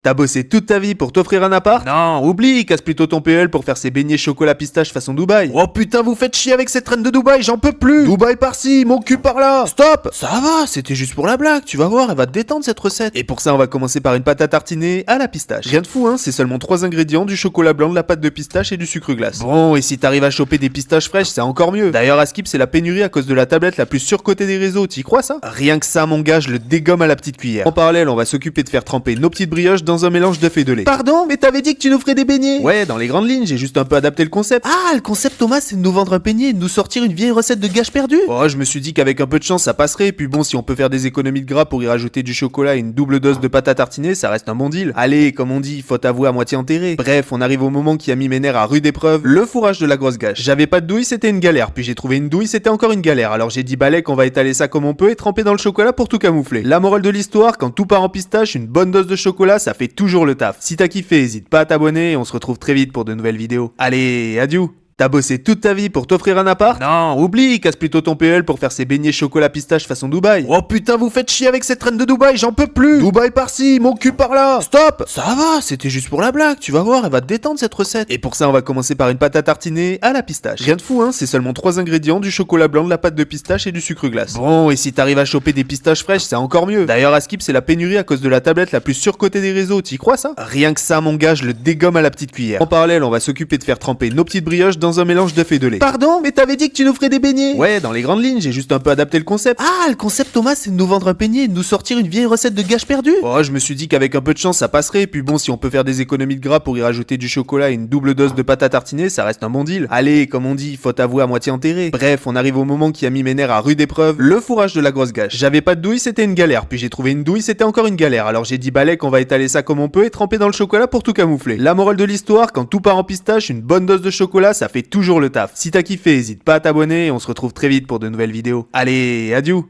T'as bossé toute ta vie pour t'offrir un appart? Non, oublie, casse plutôt ton PL pour faire ses beignets chocolat pistache façon Dubaï. Oh putain, vous faites chier avec cette traîne de Dubaï, j'en peux plus. Dubaï par-ci, mon cul par-là. Stop. Ça va, c'était juste pour la blague, tu vas voir, elle va te détendre cette recette. Et pour ça, on va commencer par une pâte à tartiner à la pistache. Rien de fou, hein, c'est seulement 3 ingrédients, du chocolat blanc, de la pâte de pistache et du sucre glace. Bon, et si t'arrives à choper des pistaches fraîches, c'est encore mieux. D'ailleurs, à Skip, c'est la pénurie à cause de la tablette la plus surcotée des réseaux, t'y crois ça? Rien que ça, mon gars, je le dégomme à la petite cuillère. En parallèle, on va s'occuper de faire tremper nos petites brioches dans un mélange d'œufs et de lait. Pardon, mais t'avais dit que tu nous ferais des beignets. Ouais, dans les grandes lignes, j'ai juste un peu adapté le concept. Ah, le concept, Thomas, c'est de nous vendre un beignet et de nous sortir une vieille recette de gâche perdu. Oh, je me suis dit qu'avec un peu de chance, ça passerait. Et puis bon, si on peut faire des économies de gras pour y rajouter du chocolat et une double dose de pâte à tartiner, ça reste un bon deal. Allez, comme on dit, faut avouer à moitié enterré. Bref, on arrive au moment qui a mis mes nerfs à rude épreuve, le fourrage de la grosse gâche. J'avais pas de douille, c'était une galère. Puis j'ai trouvé une douille, c'était encore une galère. Alors j'ai dit balai qu'on va étaler ça comme on peut et tremper dans le chocolat pour tout camoufler. La morale de l'histoire, quand tout part en pistache, une bonne dose de chocolat, ça fait toujours le taf. Si t'as kiffé, n'hésite pas à t'abonner et on se retrouve très vite pour de nouvelles vidéos. Allez, adieu. T'as bossé toute ta vie pour t'offrir un appart? Non, oublie, casse plutôt ton PL pour faire ses beignets chocolat pistache façon Dubaï. Oh putain, vous faites chier avec cette traîne de Dubaï, j'en peux plus. Dubaï par-ci, mon cul par-là. Stop. Ça va, c'était juste pour la blague, tu vas voir, elle va te détendre cette recette. Et pour ça, on va commencer par une pâte à tartiner à la pistache. Rien de fou, hein, c'est seulement 3 ingrédients, du chocolat blanc, de la pâte de pistache et du sucre glace. Bon, et si t'arrives à choper des pistaches fraîches, c'est encore mieux. D'ailleurs, à Skip, c'est la pénurie à cause de la tablette la plus surcotée des réseaux, t'y crois ça? Rien que ça, mon gars, je le dégomme à la petite cuillère. En parallèle, on va s'occuper de faire tremper nos petites brioches dans un mélange d'œufs et de lait. Pardon, mais t'avais dit que tu nous ferais des beignets. Ouais, dans les grandes lignes, j'ai juste un peu adapté le concept. Ah, le concept, Thomas, c'est de nous vendre un beignet et de nous sortir une vieille recette de gâche perdu. Oh, je me suis dit qu'avec un peu de chance, ça passerait. Et puis bon, si on peut faire des économies de gras pour y rajouter du chocolat et une double dose de pâte à tartiner, ça reste un bon deal. Allez, comme on dit, faut avouer à moitié enterré. Bref, on arrive au moment qui a mis mes nerfs à rude épreuve, le fourrage de la grosse gâche. J'avais pas de douille, c'était une galère. Puis j'ai trouvé une douille, c'était encore une galère. Alors j'ai dit balai qu'on va étaler ça comme on peut et tremper dans le chocolat pour tout camoufler. La morale de l'histoire, quand tout part en pistache, une bonne dose de chocolat, ça fait toujours le taf. Si t'as kiffé, n'hésite pas à t'abonner et on se retrouve très vite pour de nouvelles vidéos. Allez, adieu.